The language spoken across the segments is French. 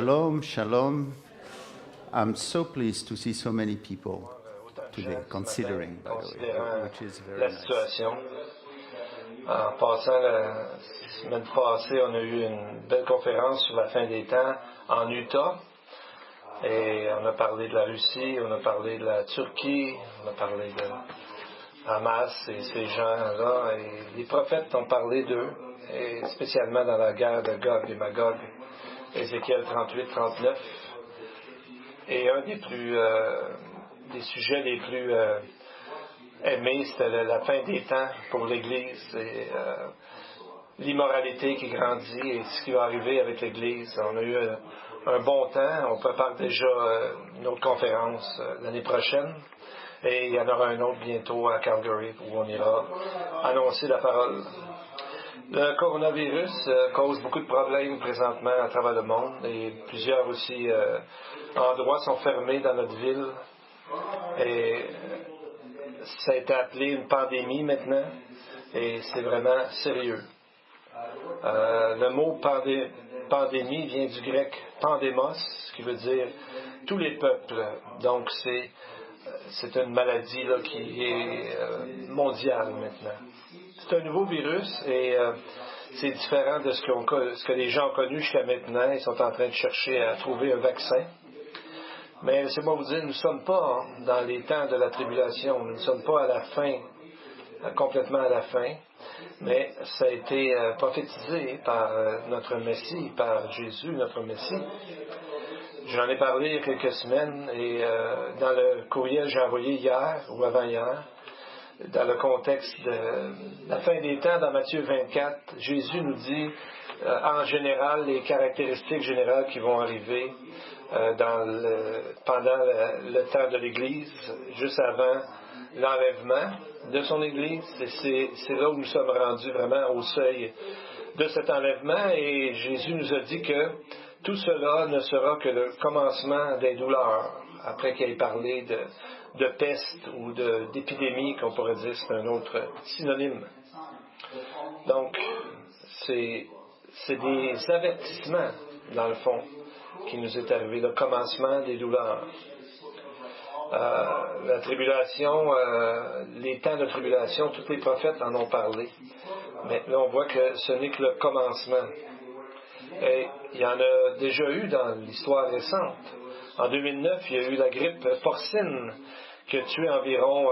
Shalom, shalom. I'm so pleased to see so many people today, considering, by the way, which is very la nice. situation. En passant, la semaine passée, on a eu une belle conférence sur la fin des temps en Utah. Et on a parlé de la Russie, on a parlé de la Turquie, on a parlé de Hamas et ces gens-là. Et les prophètes ont parlé d'eux, et spécialement dans la guerre de Gog et Magog, Ézéchiel 38-39. Et un des sujets les plus aimés, c'était la fin des temps pour l'Église et l'immoralité qui grandit et ce qui va arriver avec l'Église. On a eu un bon temps. On prépare déjà une autre conférence l'année prochaine. Et il y en aura un autre bientôt à Calgary où on ira annoncer la parole. Le coronavirus cause beaucoup de problèmes présentement à travers le monde et plusieurs aussi endroits sont fermés dans notre ville. Et ça a été appelé une pandémie maintenant et c'est vraiment sérieux. Le mot pandémie vient du grec pandémos, qui veut dire tous les peuples. Donc c'est une maladie là, qui est mondiale maintenant. C'est un nouveau virus et c'est différent de ce que les gens ont connu jusqu'à maintenant. Ils sont en train de chercher à trouver un vaccin. Mais laissez-moi vous dire, nous ne sommes pas dans les temps de la tribulation. Nous ne sommes pas à la fin, complètement à la fin. Mais ça a été prophétisé par notre Messie, par Jésus, notre Messie. J'en ai parlé il y a quelques semaines et dans le courriel que j'ai envoyé hier ou avant-hier, dans le contexte de la fin des temps, dans Matthieu 24, Jésus nous dit en général les caractéristiques générales qui vont arriver pendant le temps de l'Église, juste avant l'enlèvement de son Église. C'est là où nous sommes rendus vraiment au seuil de cet enlèvement et Jésus nous a dit que tout cela ne sera que le commencement des douleurs, après qu'il ait parlé de peste ou d'épidémie, qu'on pourrait dire, c'est un autre synonyme. Donc, c'est des avertissements, dans le fond, qui nous est arrivé, le commencement des douleurs. La tribulation, les temps de tribulation, tous les prophètes en ont parlé. Mais là, on voit que ce n'est que le commencement. Et il y en a déjà eu dans l'histoire récente. En 2009, il y a eu la grippe porcine qui a tué environ,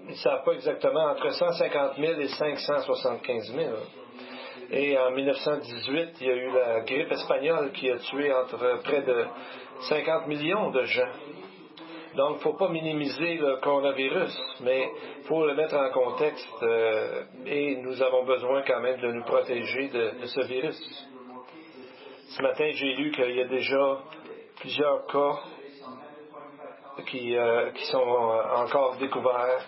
ils ne savent pas exactement, entre 150 000 et 575 000. Et en 1918, il y a eu la grippe espagnole qui a tué entre près de 50 millions de gens. Donc, il ne faut pas minimiser le coronavirus, mais il faut le mettre en contexte et nous avons besoin quand même de nous protéger de ce virus. Ce matin, j'ai lu qu'il y a déjà plusieurs cas qui sont encore découverts.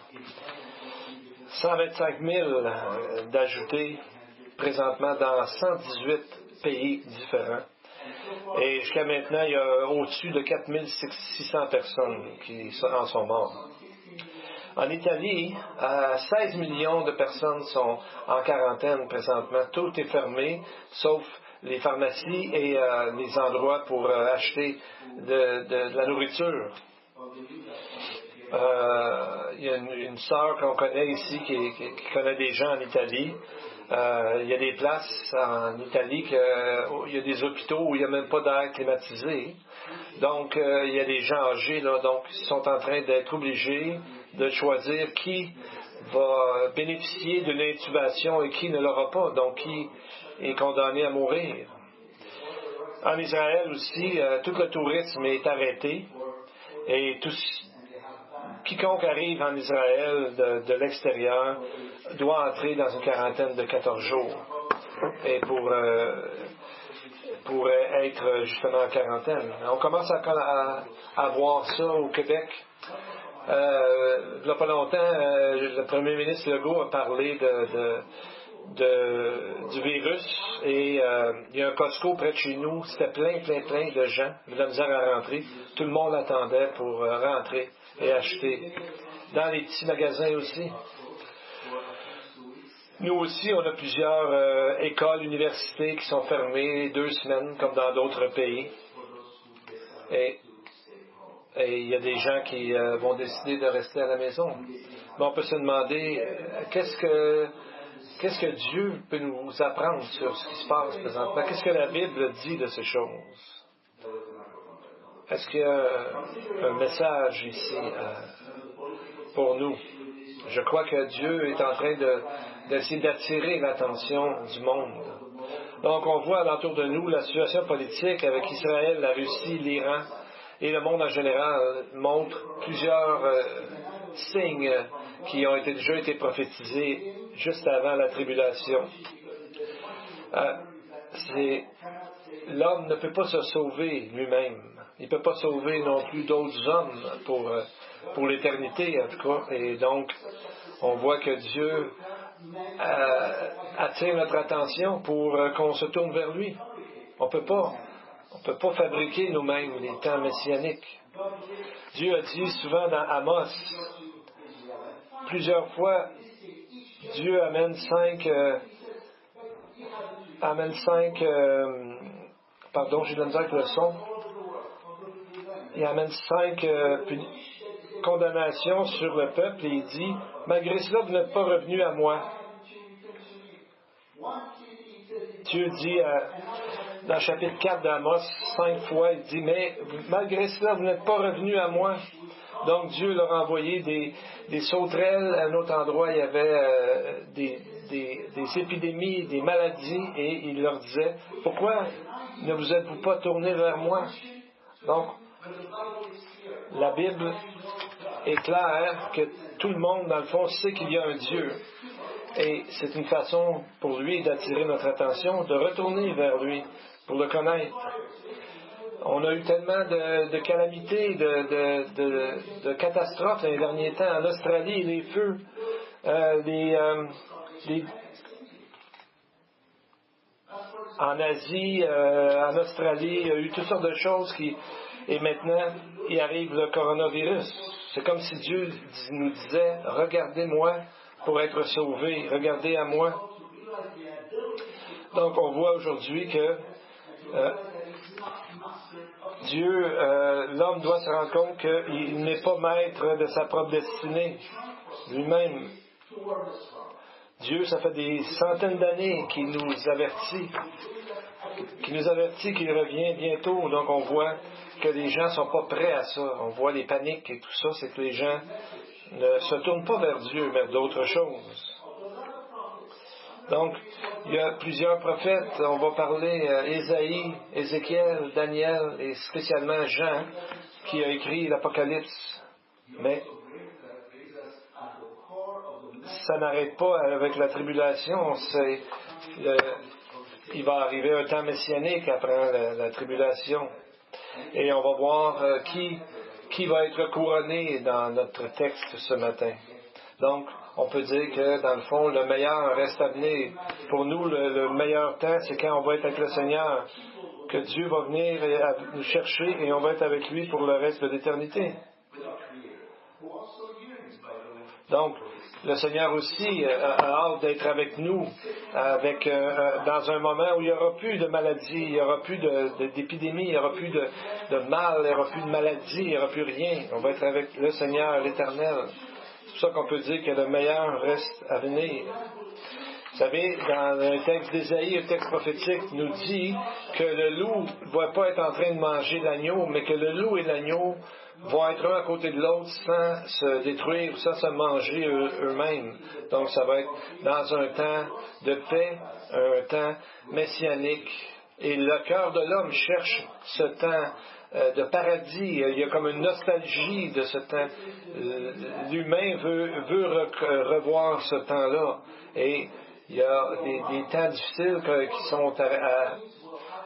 125 000 d'ajoutés présentement dans 118 pays différents. Et jusqu'à maintenant, il y a au-dessus de 4 600 personnes qui en sont mortes. En Italie, 16 millions de personnes sont en quarantaine présentement. Tout est fermé, sauf les pharmacies et les endroits pour acheter de la nourriture. Il y a une sœur qu'on connaît ici qui connaît des gens en Italie. Il y a des places en Italie il y a des hôpitaux où il n'y a même pas d'air climatisé. Donc, il y a des gens âgés, là, donc, ils sont en train d'être obligés de choisir qui va bénéficier d'une intubation et qui ne l'aura pas, donc qui est condamné à mourir. En Israël aussi, tout le tourisme est arrêté et quiconque arrive en Israël de l'extérieur doit entrer dans une quarantaine de 14 jours et pour être justement en quarantaine. On commence à voir ça au Québec. Il n'y a pas longtemps, le premier ministre Legault a parlé du virus et il y a un Costco près de chez nous, c'était plein de gens, de la misère à rentrer. Tout le monde attendait pour rentrer et acheter. Dans les petits magasins aussi. Nous aussi, on a plusieurs écoles, universités qui sont fermées 2 semaines, comme dans d'autres pays. Et il y a des gens qui vont décider de rester à la maison. Mais on peut se demander, qu'est-ce que Dieu peut nous apprendre sur ce qui se passe présentement? Qu'est-ce que la Bible dit de ces choses? Est-ce qu'il y a un message ici pour nous? Je crois que Dieu est en train d'essayer d'attirer l'attention du monde. Donc, on voit alentour de nous la situation politique avec Israël, la Russie, l'Iran et le monde en général montre plusieurs signes qui ont déjà été prophétisés juste avant la tribulation. L'homme ne peut pas se sauver lui-même. Il ne peut pas sauver non plus d'autres hommes pour l'éternité, en tout cas. Et donc, on voit que Dieu attire notre attention pour qu'on se tourne vers lui. On ne peut pas fabriquer nous-mêmes les temps messianiques. Dieu a dit souvent dans Amos, plusieurs fois, Dieu amène pardon, j'ai de la misère avec le son. Il amène 5 condamnations sur le peuple et il dit, malgré cela, vous n'êtes pas revenus à moi. Dieu dit dans le chapitre 4 d'Amos, 5 fois, il dit, mais malgré cela, vous n'êtes pas revenus à moi. Donc Dieu leur a envoyé des sauterelles. À un autre endroit, il y avait des épidémies, des maladies, et il leur disait, pourquoi ne vous êtes-vous pas tournés vers moi? Donc, la Bible est claire que tout le monde, dans le fond, sait qu'il y a un Dieu. Et c'est une façon pour lui d'attirer notre attention, de retourner vers lui, pour le connaître. On a eu tellement de calamités, de catastrophes dans les derniers temps. En Australie, les feux, en Asie, en Australie, il y a eu toutes sortes de choses et maintenant, il arrive le coronavirus. C'est comme si Dieu nous disait, regardez-moi pour être sauvé, regardez à moi. Donc, on voit aujourd'hui que l'homme doit se rendre compte qu'il n'est pas maître de sa propre destinée lui-même. Dieu, ça fait des centaines d'années qu'il nous avertit qu'il revient bientôt. Donc on voit que les gens ne sont pas prêts à ça. On voit les paniques et tout ça, c'est que les gens ne se tournent pas vers Dieu, mais vers d'autres choses. Donc, il y a plusieurs prophètes, on va parler Ésaïe, Ézéchiel, Daniel et spécialement Jean qui a écrit l'Apocalypse. Mais ça n'arrête pas avec la tribulation. Il va arriver un temps messianique après la tribulation. Et on va voir qui va être couronné dans notre texte ce matin. Donc, on peut dire que, dans le fond, le meilleur reste à venir. Pour nous, le meilleur temps, c'est quand on va être avec le Seigneur, que Dieu va venir nous chercher et on va être avec lui pour le reste de l'éternité. Donc, le Seigneur aussi a hâte d'être avec nous, dans un moment où il n'y aura plus de maladies, il n'y aura plus d'épidémie, il n'y aura plus de mal, il n'y aura plus de maladie, il n'y aura plus rien. On va être avec le Seigneur, l'Éternel. C'est pour ça qu'on peut dire que le meilleur reste à venir. Vous savez, dans le texte d'Ésaïe, le texte prophétique nous dit que le loup ne va pas être en train de manger l'agneau, mais que le loup et l'agneau vont être un à côté de l'autre sans se détruire, sans se manger eux-mêmes. Donc ça va être dans un temps de paix, un temps messianique. Et le cœur de l'homme cherche ce temps de paradis. Il y a comme une nostalgie de ce temps. L'humain veut revoir ce temps-là. Et il y a des temps difficiles qui sont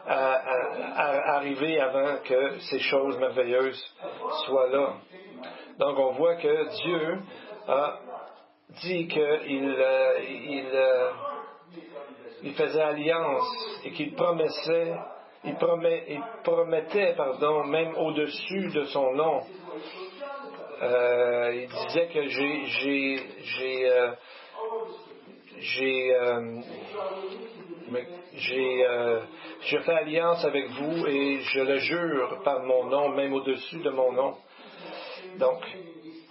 à arriver avant que ces choses merveilleuses soient là. Donc on voit que Dieu a dit qu'il faisait alliance et qu'il promettait, même au-dessus de son nom. Il disait que je fais alliance avec vous et je le jure par mon nom, même au-dessus de mon nom. Donc,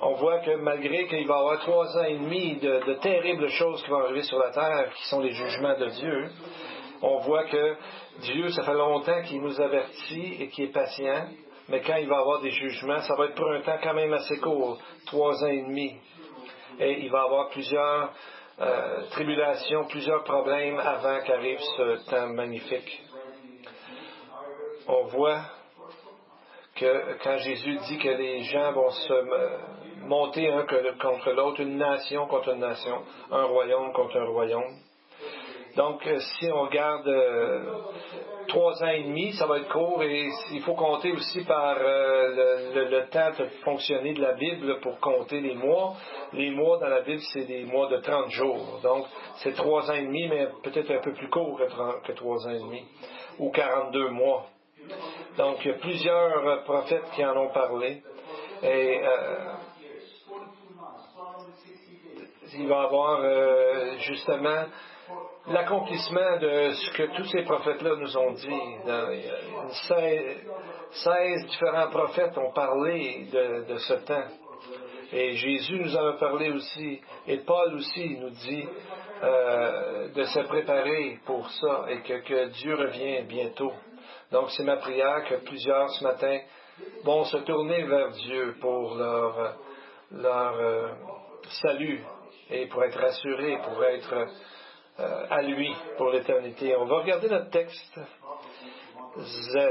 on voit que malgré qu'il va y avoir 3 ans et demi de terribles choses qui vont arriver sur la terre, qui sont les jugements de Dieu, on voit que Dieu, ça fait longtemps qu'il nous avertit et qu'il est patient, mais quand il va y avoir des jugements, ça va être pour un temps quand même assez court, 3 ans et demi. Et il va y avoir plusieurs tribulations, plusieurs problèmes avant qu'arrive ce temps magnifique. On voit que quand Jésus dit que les gens vont se monter un contre l'autre, une nation contre une nation, un royaume contre un royaume. Donc, si on regarde 3 ans et demi, ça va être court et il faut compter aussi par le temps de fonctionner de la Bible pour compter les mois. Les mois dans la Bible, c'est des mois de 30 jours. Donc, c'est 3 ans et demi, mais peut-être un peu plus court que 3 ans et demi, ou 42 mois. Donc, il y a plusieurs prophètes qui en ont parlé. Et il va y avoir justement l'accomplissement de ce que tous ces prophètes-là nous ont dit. 16 différents prophètes ont parlé de ce temps. Et Jésus nous en a parlé aussi. Et Paul aussi nous dit de se préparer pour ça et que Dieu revient bientôt. Donc c'est ma prière que plusieurs ce matin vont se tourner vers Dieu pour leur salut et pour être rassurés, pour être à lui pour l'éternité. On va regarder notre texte,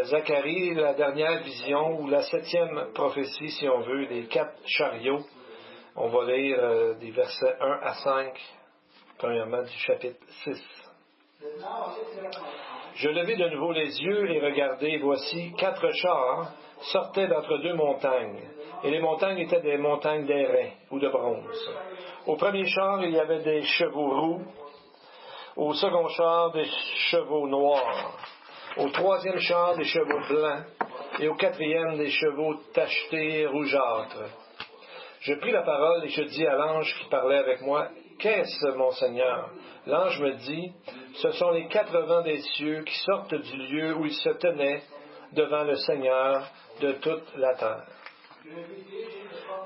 Zacharie, la dernière vision, ou la 7e prophétie, si on veut, des 4 chariots. On va lire des versets 1 à 5, premièrement du chapitre 6. Je levai de nouveau les yeux et regardai, voici 4 chars sortaient d'entre 2 montagnes, et les montagnes étaient des montagnes d'airain ou de bronze. Au premier char, il y avait des chevaux roux, au second char, des chevaux noirs, au 3e char, des chevaux blancs, et au 4e, des chevaux tachetés rougeâtres. Je pris la parole et je dis à l'ange qui parlait avec moi, « Qu'est-ce, mon Seigneur? » L'ange me dit, « Ce sont les 4 vents des cieux qui sortent du lieu où ils se tenaient devant le Seigneur de toute la terre. »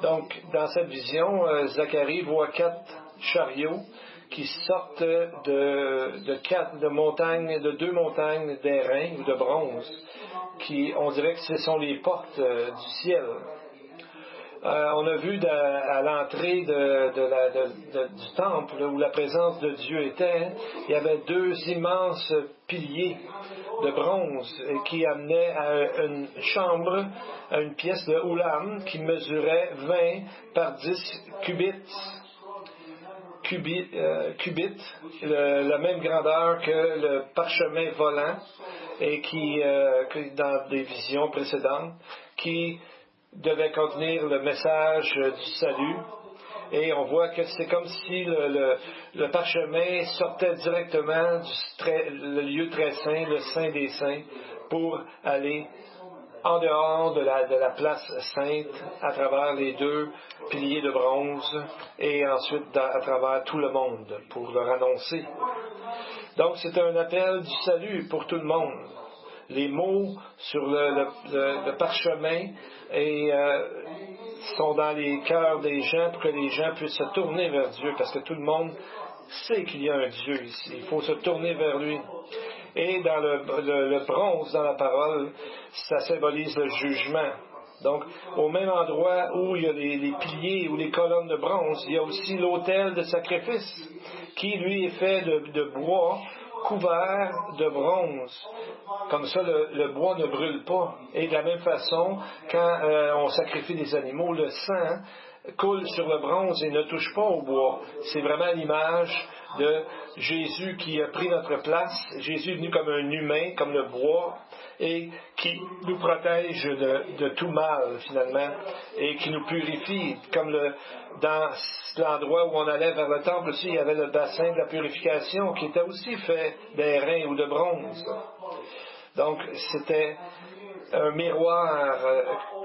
Donc, dans cette vision, Zacharie voit 4 chariots qui sortent de montagnes, de 2 montagnes d'airain ou de bronze, on dirait que ce sont les portes du ciel. On a vu à l'entrée du temple où la présence de Dieu était, il y avait 2 immenses piliers de bronze qui amenaient à une chambre, à une pièce de oulam qui mesurait 20 par 10 cubits, la même grandeur que le parchemin volant et qui, dans des visions précédentes, qui devait contenir le message du salut. Et on voit que c'est comme si le parchemin sortait directement le lieu très saint, le Saint des Saints, pour aller en dehors de la place sainte, à travers les 2 piliers de bronze, et ensuite à travers tout le monde, pour leur annoncer. Donc c'est un appel du salut pour tout le monde. Les mots sur le parchemin sont dans les cœurs des gens pour que les gens puissent se tourner vers Dieu, parce que tout le monde sait qu'il y a un Dieu ici. Il faut se tourner vers lui. Et dans le bronze, dans la parole, ça symbolise le jugement. Donc, au même endroit où il y a les piliers ou les colonnes de bronze, il y a aussi l'autel de sacrifice, qui lui est fait de bois couvert de bronze. Comme ça, le bois ne brûle pas. Et de la même façon, quand on sacrifie des animaux, le sang coule sur le bronze et ne touche pas au bois. C'est vraiment l'image de Jésus qui a pris notre place. Jésus est venu comme un humain, comme le bois, et qui nous protège de tout mal, finalement, et qui nous purifie. Comme dans l'endroit où on allait vers le temple aussi, il y avait le bassin de la purification qui était aussi fait d'airain ou de bronze. Donc, c'était un miroir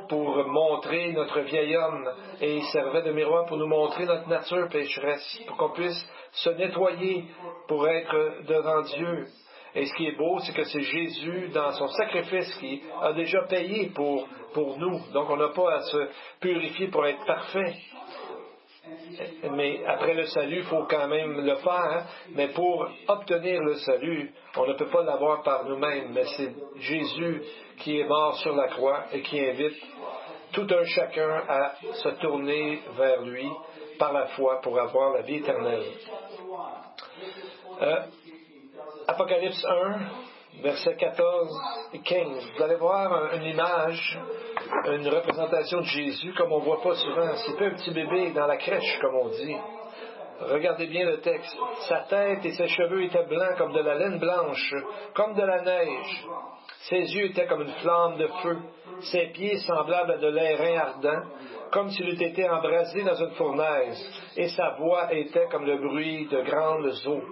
pour montrer notre vieil homme et il servait de miroir pour nous montrer notre nature pécheresse, pour qu'on puisse se nettoyer pour être devant Dieu. Et ce qui est beau, c'est que c'est Jésus, dans son sacrifice, qui a déjà payé pour nous. Donc on n'a pas à se purifier pour être parfait. Mais après le salut, il faut quand même le faire. Mais pour obtenir le salut, on ne peut pas l'avoir par nous-mêmes. Mais c'est Jésus qui est mort sur la croix et qui invite tout un chacun à se tourner vers lui par la foi pour avoir la vie éternelle. Apocalypse 1, versets 14 et 15. Vous allez voir une image, une représentation de Jésus comme on ne voit pas souvent. C'est pas un petit bébé dans la crèche, comme on dit. Regardez bien le texte. Sa tête et ses cheveux étaient blancs comme de la laine blanche, comme de la neige. Ses yeux étaient comme une flamme de feu. Ses pieds semblables à de l'airain ardent, comme s'il eût été embrasé dans une fournaise. Et sa voix était comme le bruit de grandes eaux.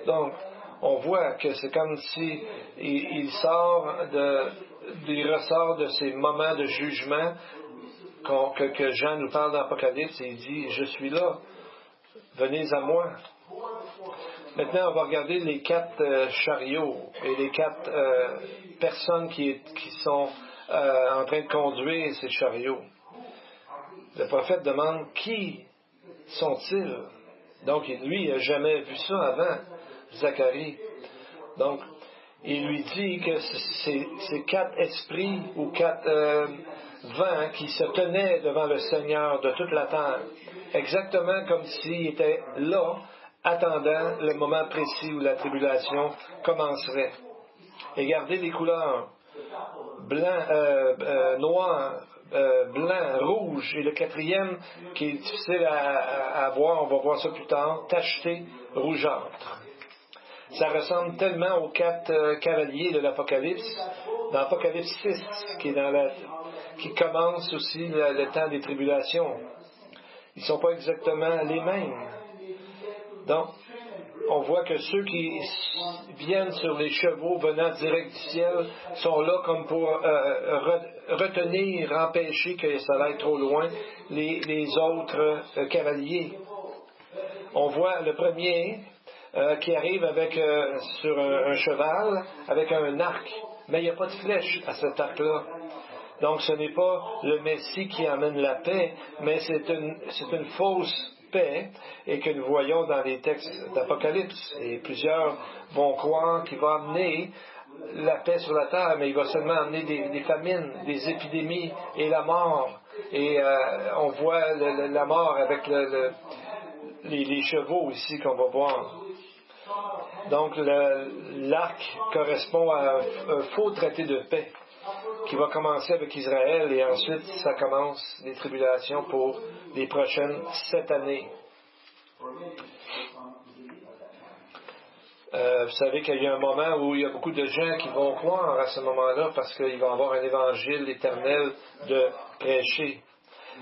Donc, on voit que c'est comme si il ressort de ces moments de jugement que Jean nous parle dans l'Apocalypse et il dit « Je suis là, venez à moi ». Maintenant, on va regarder les 4 chariots et les 4 personnes qui sont en train de conduire ces chariots. Le prophète demande « Qui sont-ils » Donc, lui, il n'a jamais vu ça avant, Zacharie. Donc, il lui dit que c'est 4 esprits ou 4 vents qui se tenaient devant le Seigneur de toute la terre, exactement comme s'il était là, attendant le moment précis où la tribulation commencerait. Et regardez les couleurs, blanc, noir, blanc, rouge, et le 4e, qui est difficile à voir, on va voir ça plus tard, tacheté, rougeâtre. Ça ressemble tellement aux 4 cavaliers de l'Apocalypse, dans l'Apocalypse 6, qui commence aussi le temps des tribulations. Ils ne sont pas exactement les mêmes. Donc, on voit que ceux qui viennent sur les chevaux venant direct du ciel sont là comme pour retenir, empêcher que ça aille trop loin les autres cavaliers. On voit le premier qui arrive sur un cheval avec un arc, mais il n'y a pas de flèche à cet arc-là. Donc ce n'est pas le Messie qui amène la paix, mais c'est une fausse paix et que nous voyons dans les textes d'Apocalypse. Et plusieurs vont croire qu'il va amener la paix sur la terre, mais il va seulement amener des famines, des épidémies et la mort. Et on voit la mort avec les chevaux ici qu'on va voir. Donc l'arc correspond à un faux traité de paix qui va commencer avec Israël et ensuite ça commence les tribulations pour les prochaines 7 années. Vous savez qu'il y a un moment où il y a beaucoup de gens qui vont croire à ce moment-là parce qu'il va y avoir un évangile éternel de prêcher.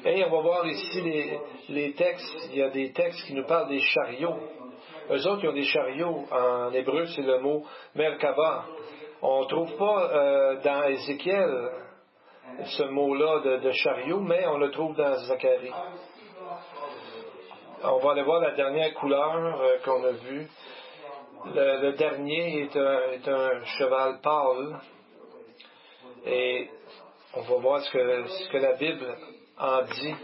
Et on va voir ici les textes. Il y a des textes qui nous parlent des chariots. Eux autres, ils ont des chariots. En hébreu, c'est le mot Merkava. On ne trouve pas dans Ézéchiel ce mot-là de chariot, mais on le trouve dans Zacharie. On va aller voir la dernière couleur qu'on a vue. Le dernier est un cheval pâle. Et on va voir ce que la Bible en dit.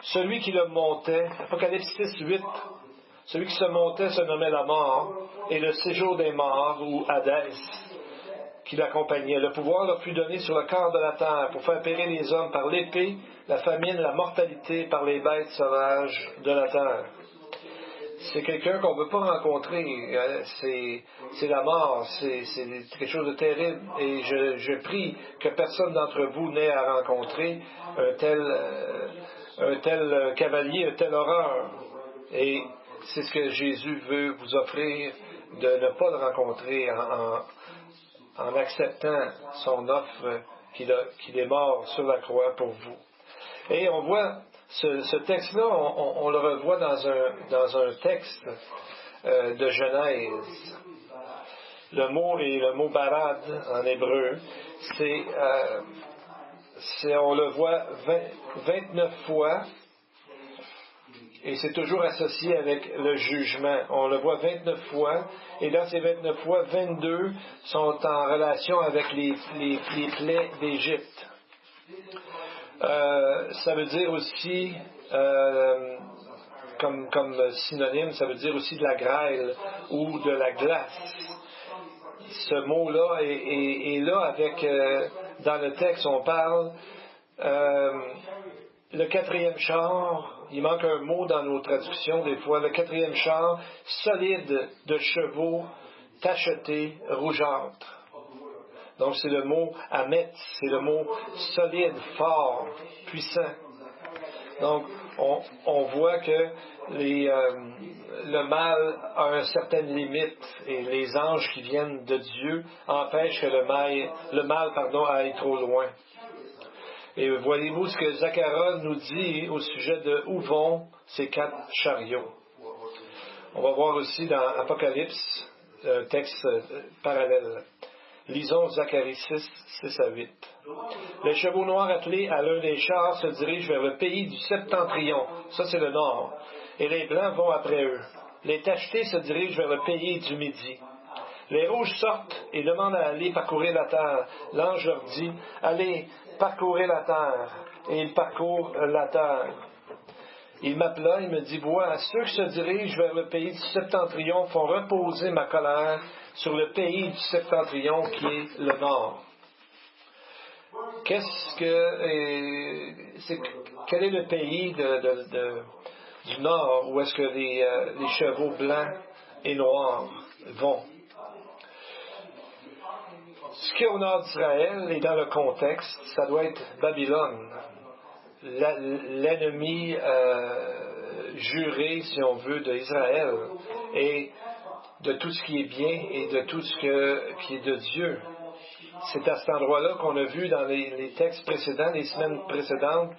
Celui qui le montait, Apocalypse 6:8, celui qui se montait se nommait la mort, et le séjour des morts, ou Hadès, qui l'accompagnait. Le pouvoir leur fut donné sur le corps de la terre pour faire périr les hommes par l'épée, la famine, la mortalité, par les bêtes sauvages de la terre. C'est quelqu'un qu'on ne veut pas rencontrer. C'est la mort. C'est quelque chose de terrible. Et je prie que personne d'entre vous n'ait à rencontrer un tel cavalier, un tel horreur. Et c'est ce que Jésus veut vous offrir, de ne pas le rencontrer en acceptant son offre qu'il est mort sur la croix pour vous. Et on voit ce texte-là, on le revoit dans un texte de Genèse. Le mot est le mot barad en hébreu. On le voit 29 fois. Et c'est toujours associé avec le jugement. On le voit 29 fois. Et dans ces 29 fois, 22 sont en relation avec les plaies d'Égypte. Ça veut dire aussi, comme synonyme, ça veut dire aussi de la grêle ou de la glace. Ce mot-là est là avec, dans le texte, on parle, le quatrième char, il manque un mot dans nos traductions des fois, le quatrième char, solide de chevaux, tachetés, rougeâtres. Donc c'est le mot amet, c'est le mot solide, fort, puissant. Donc on voit que le mal a une certaine limite et les anges qui viennent de Dieu empêchent que le mal aille trop loin. Et voyez-vous ce que Zacharie nous dit au sujet de où vont ces 4 chariots. On va voir aussi dans Apocalypse un texte parallèle. Lisons Zacharie 6-8. Les chevaux noirs attelés à l'un des chars se dirigent vers le pays du septentrion. Ça, c'est le nord. Et les blancs vont après eux. Les tachetés se dirigent vers le pays du midi. Les rouges sortent et demandent à aller parcourir la terre. L'ange leur dit, allez, parcourez la terre. Et ils parcourent la terre. Il m'appela, il me dit, vois, ceux qui se dirigent vers le pays du septentrion font reposer ma colère sur le pays du septentrion qui est le nord. Quel est le pays du nord où est-ce que les chevaux blancs et noirs vont? Ce qui est au nord d'Israël et dans le contexte, ça doit être Babylone, l'ennemi juré, si on veut, d'Israël et de tout ce qui est bien et de tout ce qui est de Dieu. C'est à cet endroit-là qu'on a vu dans les textes précédents, les semaines précédentes,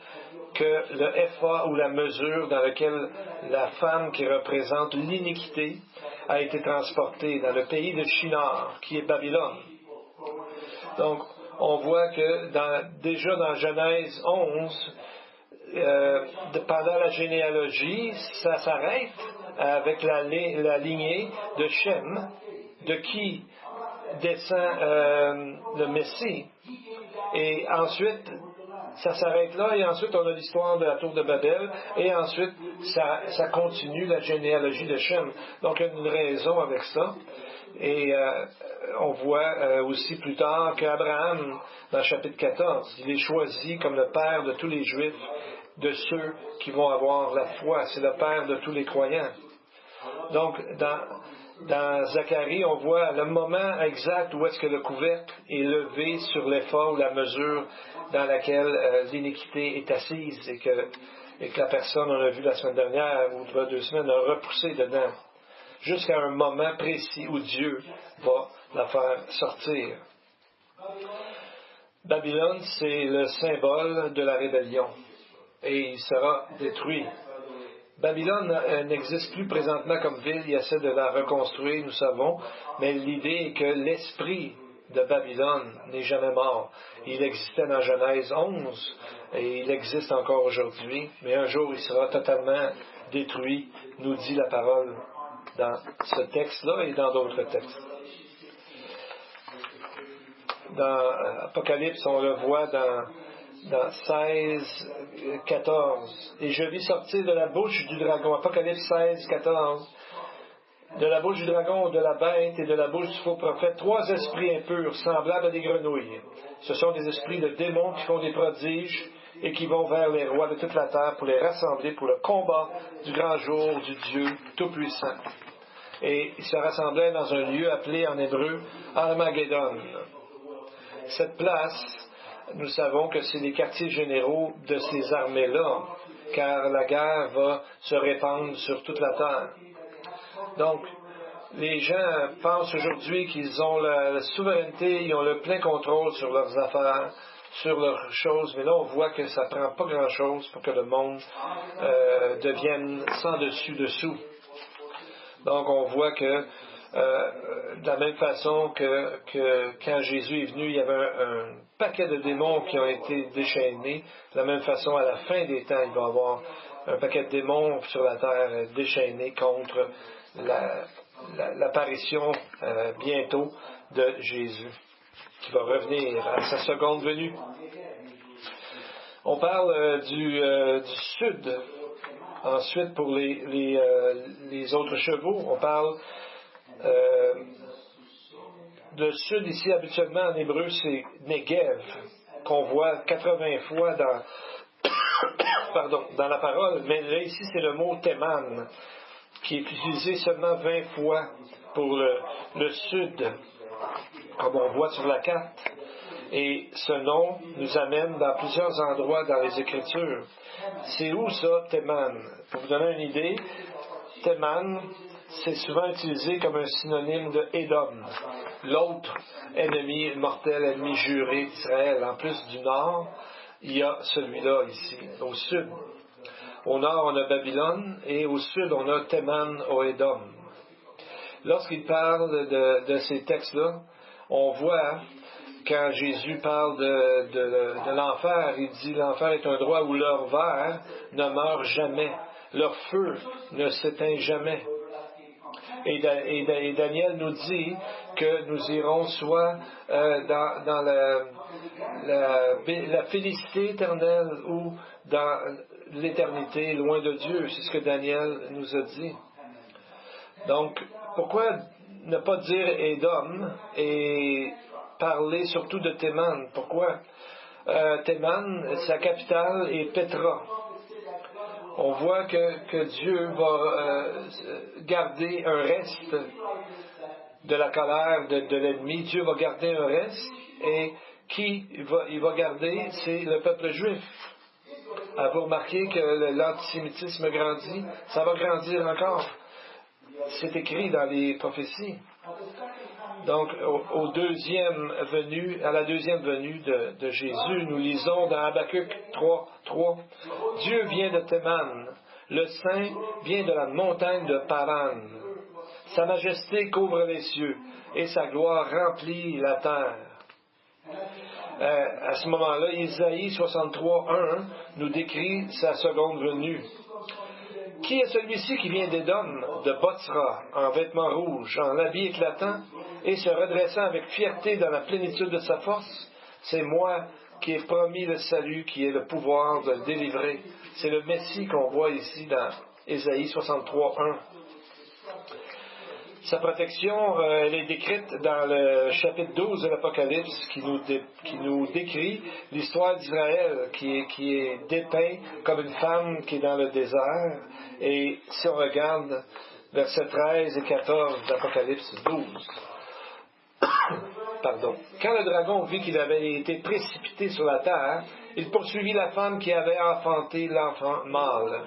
que le épha ou la mesure dans laquelle la femme qui représente l'iniquité a été transportée dans le pays de Shinar, qui est Babylone. Donc, on voit que déjà dans Genèse 11, pendant la généalogie, ça s'arrête avec la lignée de Shem, de qui descend le Messie. Et ensuite, ça s'arrête là, et ensuite on a l'histoire de la tour de Babel, et ensuite ça continue la généalogie de Shem. Donc il y a une raison avec ça. Et on voit aussi plus tard qu'Abraham, dans le chapitre 14, il est choisi comme le père de tous les Juifs, de ceux qui vont avoir la foi. C'est le père de tous les croyants. Donc, dans Zacharie, on voit le moment exact où est-ce que le couvercle est levé sur l'effort ou la mesure dans laquelle l'iniquité est assise et que la personne, on l'a vu la semaine dernière ou 2 semaines, a repoussé dedans. Jusqu'à un moment précis où Dieu va la faire sortir. Babylone, c'est le symbole de la rébellion et il sera détruit. Babylone n'existe plus présentement comme ville, il essaie de la reconstruire, nous savons, mais l'idée est que l'esprit de Babylone n'est jamais mort. Il existait dans Genèse 11 et il existe encore aujourd'hui, mais un jour il sera totalement détruit, nous dit la parole dans ce texte-là et dans d'autres textes. Dans Apocalypse, on le voit dans 16, 14. Et je vis sortir de la bouche du dragon, Apocalypse 16, 14, de la bouche du dragon, de la bête et de la bouche du faux prophète, 3 esprits impurs, semblables à des grenouilles. Ce sont des esprits de démons qui font des prodiges et qui vont vers les rois de toute la terre pour les rassembler pour le combat du grand jour du Dieu Tout-Puissant. Et ils se rassemblaient dans un lieu appelé en hébreu Armageddon. Cette place, nous savons que c'est les quartiers généraux de ces armées-là, car la guerre va se répandre sur toute la terre. Donc, les gens pensent aujourd'hui qu'ils ont la souveraineté, ils ont le plein contrôle sur leurs affaires, sur leurs choses, mais là on voit que ça ne prend pas grand-chose pour que le monde devienne sans dessus-dessous. Donc on voit que De la même façon que quand Jésus est venu, il y avait un paquet de démons qui ont été déchaînés. De la même façon, à la fin des temps, il va y avoir un paquet de démons sur la terre déchaînés contre l'apparition bientôt de Jésus, qui va revenir à sa seconde venue. On parle du sud. Ensuite, pour les autres chevaux, on parle de sud ici, habituellement en hébreu, c'est Negev, qu'on voit 80 fois dans la parole, mais là, ici, c'est le mot Théman, qui est utilisé seulement 20 fois pour le sud, comme on voit sur la carte. Et ce nom nous amène dans plusieurs endroits dans les Écritures. C'est où ça, Théman? Pour vous donner une idée, Théman, c'est souvent utilisé comme un synonyme de Édom, l'autre ennemi mortel, ennemi juré d'Israël. En plus du nord, il y a celui-là ici, au sud. Au nord, on a Babylone, et au sud, on a Théman au Édom. Lorsqu'il parle de ces textes-là, on voit, quand Jésus parle de l'enfer, il dit « L'enfer est un endroit où leur ver ne meurt jamais, leur feu ne s'éteint jamais. » Et Daniel nous dit que nous irons soit dans la félicité éternelle ou dans l'éternité, loin de Dieu. C'est ce que Daniel nous a dit. Donc, pourquoi ne pas dire Édom et parler surtout de Théman? Pourquoi? Théman, sa capitale est Pétra. On voit que Dieu va garder un reste de la colère de l'ennemi. Dieu va garder un reste. Et qui il va garder? C'est le peuple juif. Avez-vous remarqué que l'antisémitisme grandit? Ça va grandir encore. C'est écrit dans les prophéties. Donc, à la deuxième venue de Jésus, nous lisons dans Habakkuk 3:3, Dieu vient de Théman, le Saint vient de la montagne de Paran. Sa majesté couvre les cieux et sa gloire remplit la terre. À ce moment-là, Isaïe 63:1 nous décrit sa seconde venue. Qui est celui-ci qui vient d'Édom, de Botsra, en vêtements rouges, en habits éclatants, et se redressant avec fierté dans la plénitude de sa force? C'est moi qui ai promis le salut, qui ai le pouvoir de le délivrer. C'est le Messie qu'on voit ici dans Ésaïe 63:1. Sa protection, elle est décrite dans le chapitre 12 de l'Apocalypse qui nous décrit l'histoire d'Israël qui est dépeint comme une femme qui est dans le désert. Et si on regarde versets 13 et 14 d'Apocalypse 12. Pardon. Quand le dragon vit qu'il avait été précipité sur la terre, il poursuivit la femme qui avait enfanté l'enfant mâle.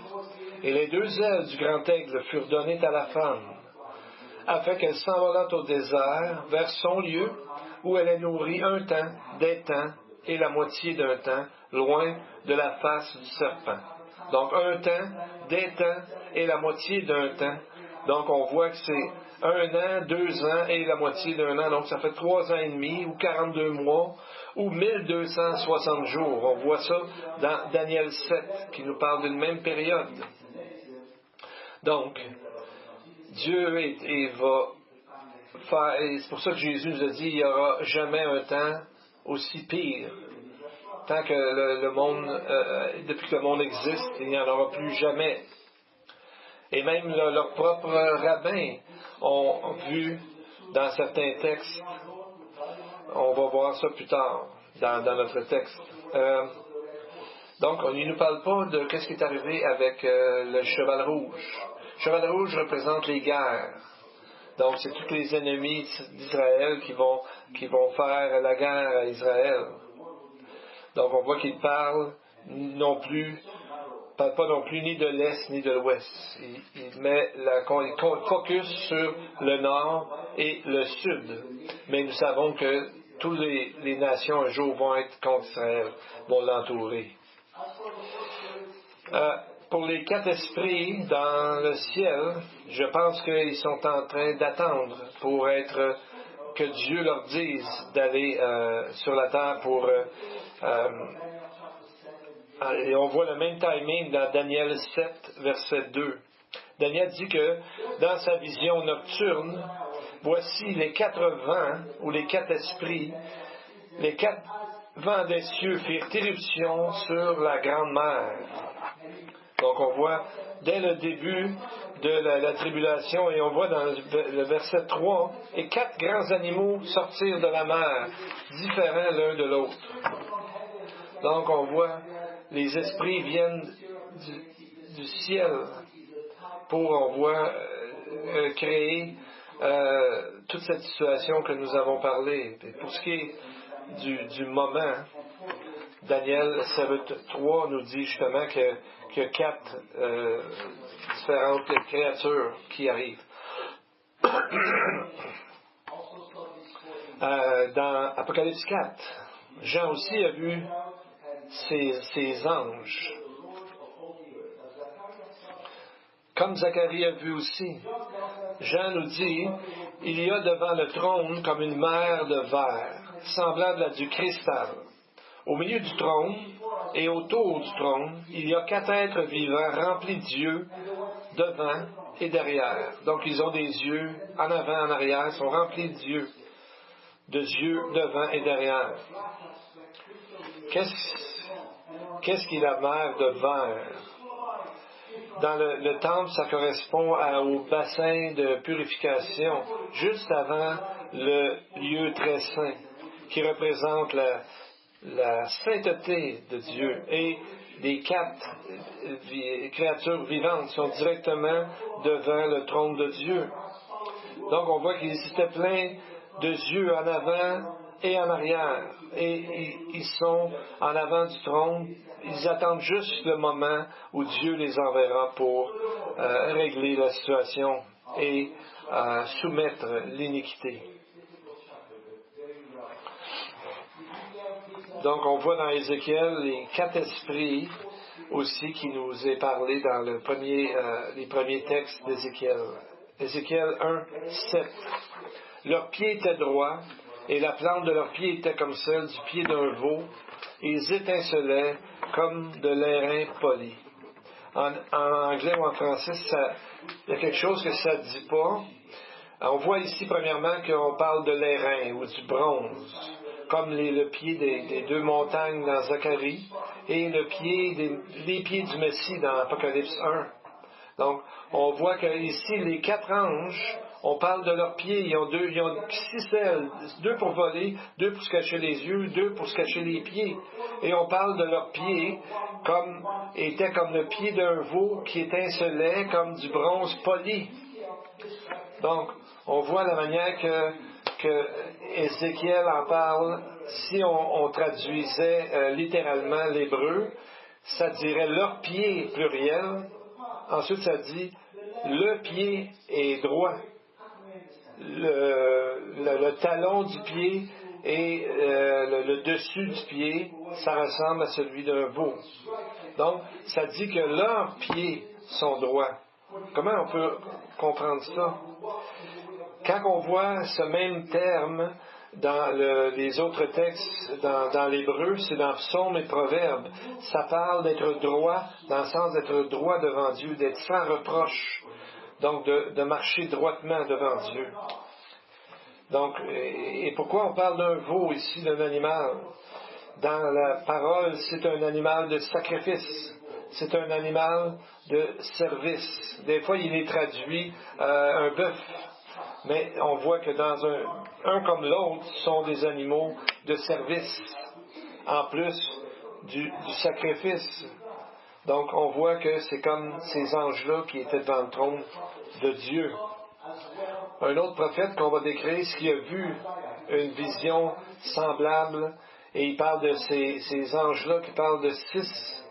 Et les deux ailes du grand aigle furent données à la femme, afin qu'elle s'envolât au désert, vers son lieu, où elle est nourrie un temps, des temps, et la moitié d'un temps, loin de la face du serpent. Donc, un temps, des temps, et la moitié d'un temps. Donc, on voit que c'est 1 an, 2 ans, et la moitié d'un an. Donc, ça fait 3 ans et demi, ou 42 mois, ou 1260 jours. On voit ça dans Daniel 7, qui nous parle d'une même période. Donc, Dieu va faire, et c'est pour ça que Jésus nous a dit, il n'y aura jamais un temps aussi pire. Tant que le monde, depuis que le monde existe, il n'y en aura plus jamais. Et même leurs propres rabbins ont vu dans certains textes, on va voir ça plus tard dans notre texte. Donc, il ne nous parle pas de ce qui est arrivé avec le cheval rouge. Le cheval rouge représente les guerres. Donc, c'est tous les ennemis d'Israël qui vont faire la guerre à Israël. Donc, on voit qu'il parle pas non plus ni de l'Est ni de l'Ouest. Il met il focus sur le Nord et le Sud. Mais nous savons que toutes les nations un jour vont être contre Israël, vont l'entourer. pour les 4 esprits dans le ciel, je pense qu'ils sont en train d'attendre pour être, que Dieu leur dise d'aller sur la terre pour... et on voit le même timing dans Daniel 7, verset 2. Daniel dit que dans sa vision nocturne, voici les 4 vents ou les 4 esprits, les 4 vents des cieux firent éruption sur la grande mer. Donc on voit dès le début de la tribulation, et on voit dans le verset 3, et 4 grands animaux sortirent de la mer, différents l'un de l'autre. Donc on voit les esprits viennent du ciel pour, on voit, créer toute cette situation que nous avons parlé. Et pour ce qui est du moment, Daniel 7.3 nous dit justement qu'il y a 4 différentes créatures qui arrivent. Dans Apocalypse 4, Jean aussi a vu ces anges. Comme Zacharie a vu aussi. Jean nous dit, il y a devant le trône comme une mer de verre, semblable à du cristal. Au milieu du trône et autour du trône, il y a 4 êtres vivants remplis d'yeux devant et derrière. Donc ils ont des yeux en avant, en arrière, sont remplis d'yeux devant et derrière. Qu'est-ce qui est la mer de verre? Dans le temple, ça correspond au bassin de purification, juste avant le lieu très saint, qui représente la sainteté de Dieu. Et les 4 créatures vivantes sont directement devant le trône de Dieu. Donc on voit qu'il existait plein de yeux en avant et en arrière. Et ils sont en avant du trône. Ils attendent juste le moment où Dieu les enverra pour régler la situation et soumettre l'iniquité. Donc on voit dans Ézéchiel les 4 esprits aussi qui nous est parlé dans les premiers textes d'Ézéchiel. Ézéchiel 1, 7. Leurs pieds étaient droits, et la plante de leurs pieds était comme celle du pied d'un veau, et ils étincelaient comme de l'airain poli. En anglais ou en français, il y a quelque chose que ça ne dit pas. On voit ici, premièrement, qu'on parle de l'airain ou du bronze, comme le pied des 2 montagnes dans Zacharie, et les pieds du Messie dans Apocalypse 1. Donc, on voit qu'ici, les 4 anges, on parle de leurs pieds, ils ont 6 ailes, 2 pour voler, 2 pour se cacher les yeux, 2 pour se cacher les pieds. Et on parle de leurs pieds étaient comme le pied d'un veau qui étincelait comme du bronze poli. Donc, on voit la manière que Ézéchiel en parle. Si on traduisait littéralement l'hébreu, ça dirait leurs pieds pluriel. Ensuite, ça dit le pied est droit. Le talon du pied et le dessus du pied, ça ressemble à celui d'un veau. Donc, ça dit que leurs pieds sont droits. Comment on peut comprendre ça? Quand on voit ce même terme dans les autres textes, dans l'hébreu, c'est dans Psaume et Proverbes, ça parle d'être droit, dans le sens d'être droit devant Dieu, d'être sans reproche, donc de marcher droitement devant Dieu. Donc, et pourquoi on parle d'un veau ici, d'un animal? Dans la parole, c'est un animal de sacrifice. C'est un animal de service. Des fois, il est traduit un bœuf. Mais on voit que dans un comme l'autre sont des animaux de service, en plus du sacrifice. Donc, on voit que c'est comme ces anges-là qui étaient devant le trône de Dieu. Un autre prophète qu'on va décrire, ce qui a vu une vision semblable, et il parle de ces anges-là qui parlent de 6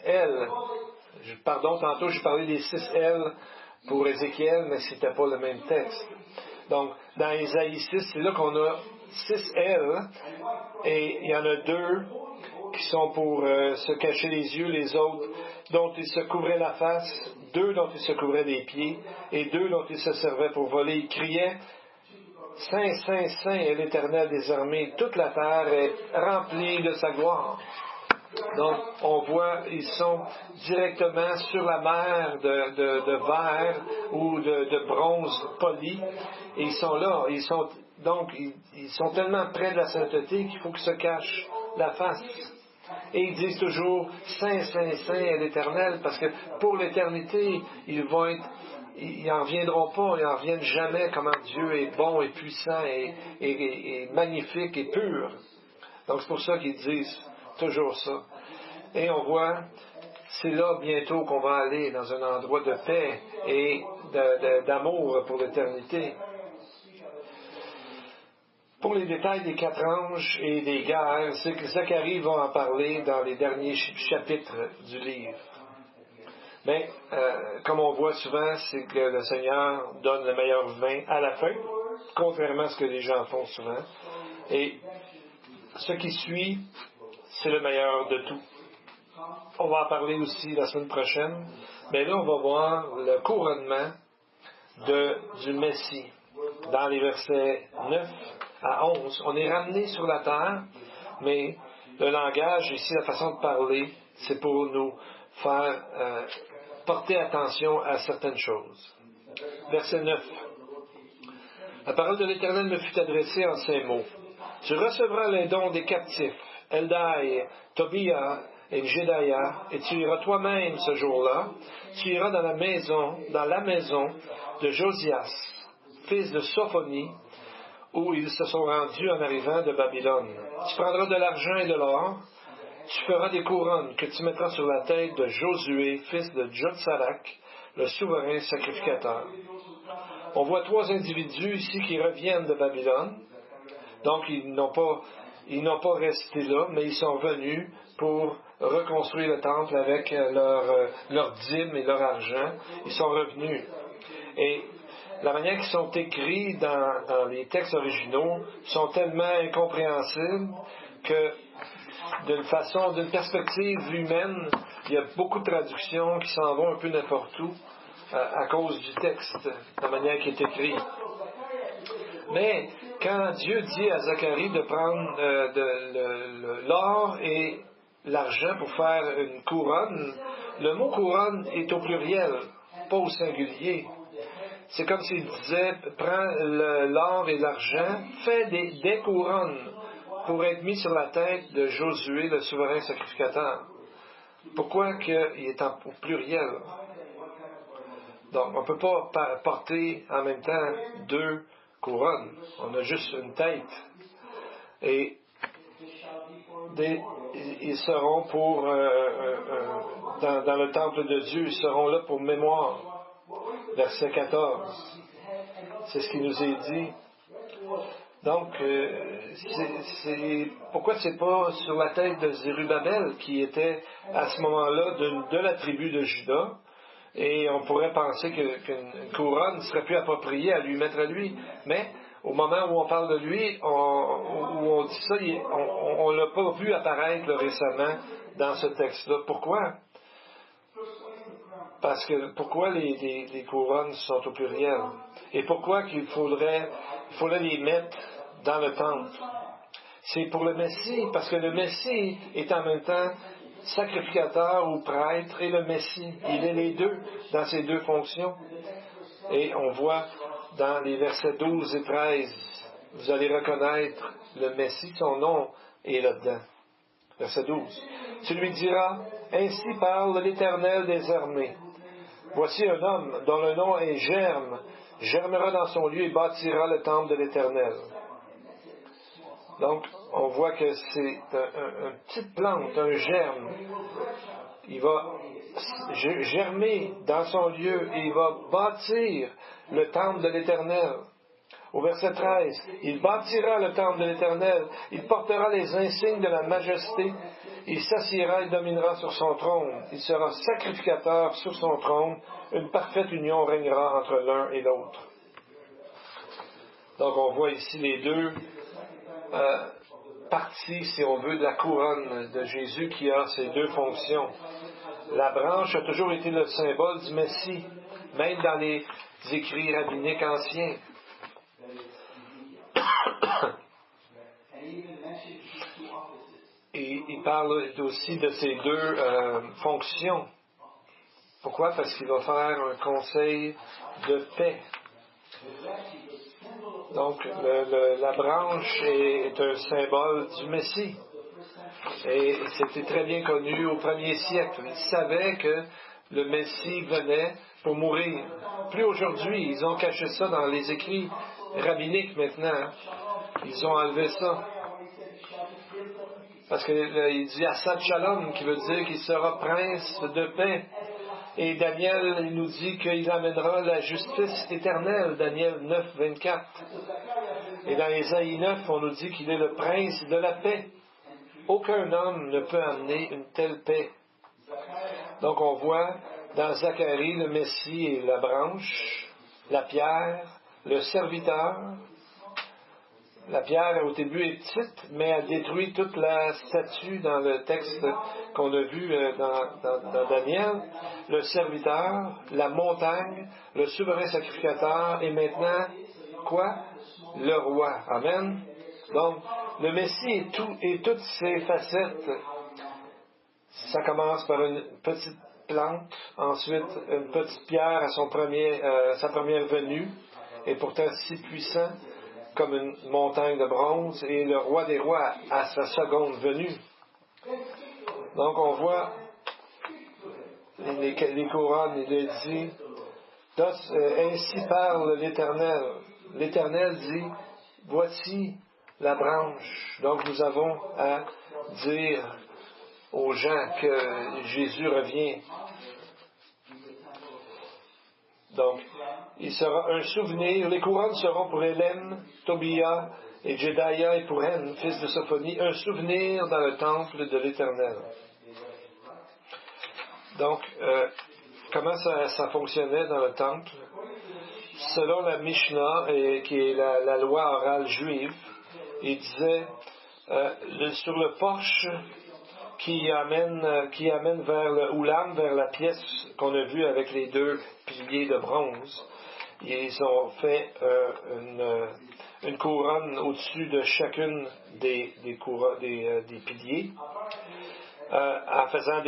ailes. Pardon, tantôt j'ai parlé des 6 ailes pour Ézéchiel, mais ce n'était pas le même texte. Donc, dans Ésaïe 6, c'est là qu'on a 6 ailes, et il y en a 2 qui qui sont pour se cacher les yeux, les autres dont ils se couvraient la face, 2 dont ils se couvraient les pieds, et 2 dont ils se servaient pour voler. Ils criaient, Saint, Saint, Saint est l'Éternel des armées, toute la terre est remplie de sa gloire. Donc, on voit, ils sont directement sur la mer de verre ou de bronze poli, et ils sont là. Ils sont tellement près de la sainteté qu'il faut qu'ils se cachent la face. Et ils disent toujours Saint, Saint, Saint est l'Éternel, parce que pour l'éternité, ils n'en reviendront pas, ils n'en reviennent jamais comment Dieu est bon et puissant et magnifique et pur. Donc c'est pour ça qu'ils disent toujours ça. Et on voit, c'est là bientôt qu'on va aller dans un endroit de paix et d'amour pour l'éternité. Pour les détails des 4 anges et des guerres, c'est que Zacharie va en parler dans les derniers chapitres du livre. Mais, comme on voit souvent, c'est que le Seigneur donne le meilleur vin à la fin, contrairement à ce que les gens font souvent. Et ce qui suit, c'est le meilleur de tout. On va en parler aussi la semaine prochaine, mais là, on va voir le couronnement du Messie. Dans les versets 9 à 11, on est ramené sur la terre, mais le langage, ici, la façon de parler, c'est pour nous faire porter attention à certaines choses. Verset 9. La parole de l'Éternel me fut adressée en ces mots. Tu recevras les dons des captifs, Eldai, Tobia et Jedaya, et tu iras toi-même ce jour-là, tu iras dans la maison de Josias, fils de Sophonie, où ils se sont rendus en arrivant de Babylone. Tu prendras de l'argent et de l'or, tu feras des couronnes que tu mettras sur la tête de Josué, fils de Jotsadak, le souverain sacrificateur. On voit 3 individus ici qui reviennent de Babylone. Donc, ils n'ont pas resté là, mais ils sont venus pour reconstruire le temple avec leur dîme et leur argent. Ils sont revenus. Et la manière qu'ils sont écrits dans les textes originaux sont tellement incompréhensibles que d'une perspective humaine, il y a beaucoup de traductions qui s'en vont un peu n'importe où à cause du texte, de la manière qui est écrit. Mais quand Dieu dit à Zacharie de prendre l'or et l'argent pour faire une couronne, le mot couronne est au pluriel, pas au singulier. C'est comme s'il disait, prends l'or et l'argent, fais des couronnes pour être mis sur la tête de Josué, le souverain sacrificateur. Pourquoi qu'il est au pluriel? Donc, on ne peut pas porter en même temps 2 couronnes. On a juste une tête. Et ils seront dans le temple de Dieu, ils seront là pour mémoire. Verset 14. C'est ce qui nous est dit. Donc, pourquoi c'est pas sur la tête de Zérubabel, qui était à ce moment-là de la tribu de Juda, et on pourrait penser qu'une couronne ne serait plus appropriée à lui mettre à lui. Mais au moment où on parle de lui, où on dit ça, on ne l'a pas vu apparaître là, récemment dans ce texte-là. Pourquoi? Parce que pourquoi les couronnes sont au pluriel? Et pourquoi il faudrait les mettre dans le temple? C'est pour le Messie, parce que le Messie est en même temps sacrificateur ou prêtre et le Messie. Il est les deux dans ces 2 fonctions. Et on voit dans les versets 12 et 13, vous allez reconnaître le Messie, son nom est là-dedans. Verset 12. Tu lui diras, ainsi parle l'Éternel des armées. Voici un homme dont le nom est Germe, germera dans son lieu et bâtira le temple de l'Éternel. Donc, on voit que c'est une petite plante, un germe. Il va germer dans son lieu et il va bâtir le temple de l'Éternel. Au verset 13, il bâtira le temple de l'Éternel, il portera les insignes de la majesté, il s'assiera et dominera sur son trône, il sera sacrificateur sur son trône, une parfaite union régnera entre l'un et l'autre. Donc on voit ici les 2 partie, si on veut, de la couronne de Jésus qui a ces deux fonctions. La branche a toujours été le symbole du Messie, même dans les écrits rabbiniques anciens. Et il parle aussi de ces deux fonctions. Pourquoi? Parce qu'il va faire un conseil de paix. Donc, la branche est un symbole du Messie. Et c'était très bien connu au 1er siècle. Ils savaient que le Messie venait pour mourir. Plus aujourd'hui, ils ont caché ça dans les écrits rabbiniques maintenant. Ils ont enlevé ça. Parce qu'il dit Assad Shalom, qui veut dire qu'il sera prince de paix. Et Daniel, il nous dit qu'il amènera la justice éternelle, Daniel 9, 24. Et dans Ésaïe 9, on nous dit qu'il est le prince de la paix. Aucun homme ne peut amener une telle paix. Donc on voit dans Zacharie le Messie et la branche, la pierre, le serviteur. La pierre au début est petite, mais elle détruit toute la statue dans le texte qu'on a vu dans Daniel. Le serviteur, la montagne, le souverain sacrificateur et maintenant, quoi? Le roi. Amen. Donc, le Messie et toutes ses facettes. Ça commence par une petite plante, ensuite une petite pierre à sa première venue, et pourtant si puissant comme une montagne de bronze, et le roi des rois à sa seconde venue. Donc on voit les couronnes, il est dit, ainsi parle l'Éternel. L'Éternel dit, voici la branche. Donc nous avons à dire aux gens que Jésus revient. Donc, il sera un souvenir. Les couronnes seront pour Hélène, Tobia et Jedaya et pour Hen, fils de Sophonie, un souvenir dans le temple de l'Éternel. Donc, comment ça fonctionnait dans le temple? Selon la Mishnah, qui est la loi orale juive, il disait sur le porche qui amène vers le Oulam, vers la pièce qu'on a vue avec les deux piliers de bronze. Ils ont fait une couronne au-dessus de chacune des piliers, en faisant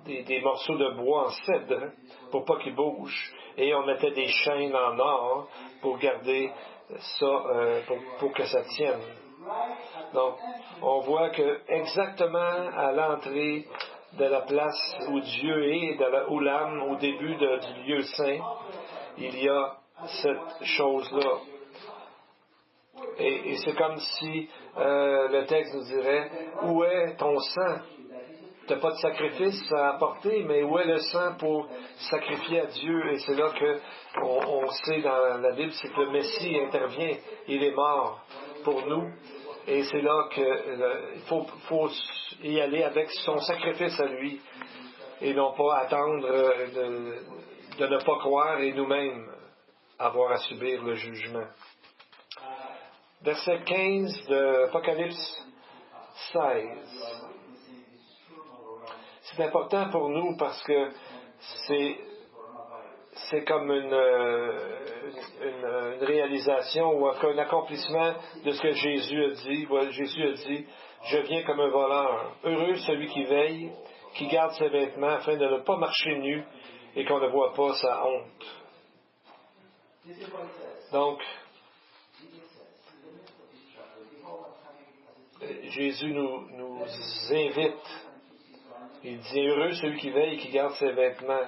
des morceaux de bois en cèdre pour pas qu'ils bougent. Et on mettait des chaînes en or pour garder ça, pour que ça tienne. Donc, on voit que exactement à l'entrée de la place où Dieu est, dans le Oulam, au début du lieu saint, il y a cette chose-là. Et c'est comme si le texte nous dirait, où est ton sang? Tu n'as pas de sacrifice à apporter, mais où est le sang pour sacrifier à Dieu? Et c'est là qu'on sait dans la Bible, c'est que le Messie intervient. Il est mort pour nous. Et c'est là qu'il faut y aller avec son sacrifice à lui. Et non pas attendre de ne pas croire et nous-mêmes avoir à subir le jugement. Verset 15 de Apocalypse 16. C'est important pour nous parce que c'est comme une réalisation ou un accomplissement de ce que Jésus a dit. Jésus a dit, je viens comme un voleur. Heureux celui qui veille, qui garde ses vêtements afin de ne pas marcher nu et qu'on ne voit pas sa honte. Donc, Jésus nous invite. Il dit, heureux celui qui veille et qui garde ses vêtements,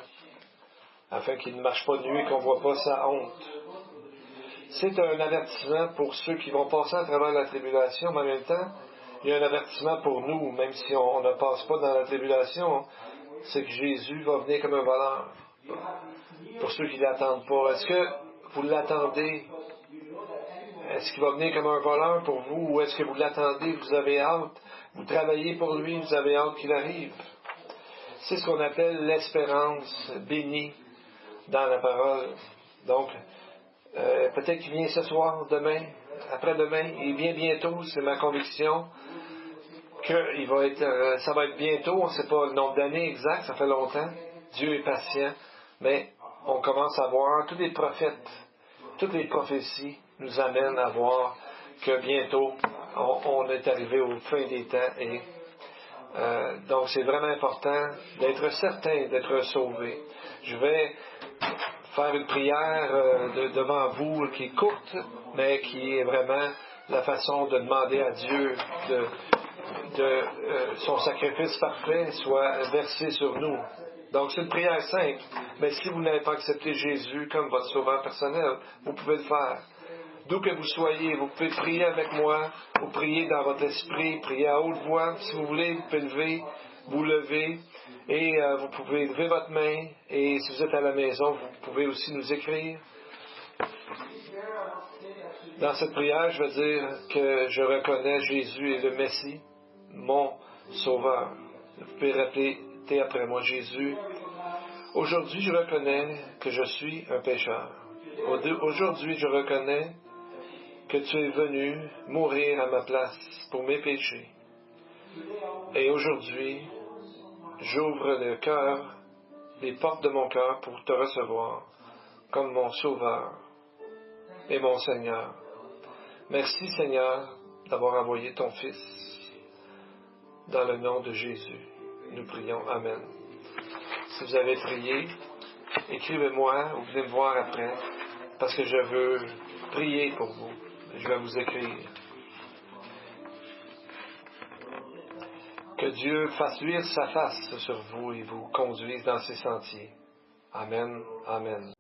afin qu'il ne marche pas nu et qu'on ne voit pas sa honte. C'est un avertissement pour ceux qui vont passer à travers la tribulation, mais en même temps, il y a un avertissement pour nous, même si on ne passe pas dans la tribulation, c'est que Jésus va venir comme un voleur. Pour ceux qui ne l'attendent pas. Est-ce que vous l'attendez? Est-ce qu'il va venir comme un voleur pour vous, ou est-ce que vous l'attendez, vous avez hâte, vous travaillez pour lui, vous avez hâte qu'il arrive? C'est ce qu'on appelle l'espérance bénie dans la parole. Donc, peut-être qu'il vient ce soir, demain, après-demain, il vient bientôt, c'est ma conviction que ça va être bientôt, on ne sait pas le nombre d'années exact, ça fait longtemps. Dieu est patient, mais on commence à voir, tous les prophètes, toutes les prophéties nous amènent à voir que bientôt, on est arrivé au fin des temps et donc c'est vraiment important d'être certain d'être sauvé. Je vais faire une prière devant vous qui est courte, mais qui est vraiment la façon de demander à Dieu son sacrifice parfait soit versé sur nous. Donc c'est une prière simple, mais si vous n'avez pas accepté Jésus comme votre sauveur personnel, vous pouvez le faire. D'où que vous soyez, vous pouvez prier avec moi, vous priez dans votre esprit, prier à haute voix. Si vous voulez, vous pouvez vous lever et vous pouvez lever votre main. Et si vous êtes à la maison, vous pouvez aussi nous écrire. Dans cette prière, je veux dire que je reconnais Jésus est le Messie, mon Sauveur. Vous pouvez répéter après moi, Jésus. Aujourd'hui, je reconnais que je suis un pécheur. Aujourd'hui, je reconnais que tu es venu mourir à ma place pour mes péchés. Et aujourd'hui, j'ouvre le cœur, les portes de mon cœur pour te recevoir comme mon Sauveur et mon Seigneur. Merci Seigneur d'avoir envoyé ton Fils. Dans le nom de Jésus, nous prions. Amen. Si vous avez prié, écrivez-moi ou venez me voir après parce que je veux prier pour vous. Je vais vous écrire. Que Dieu fasse luire sa face sur vous et vous conduise dans ses sentiers. Amen. Amen.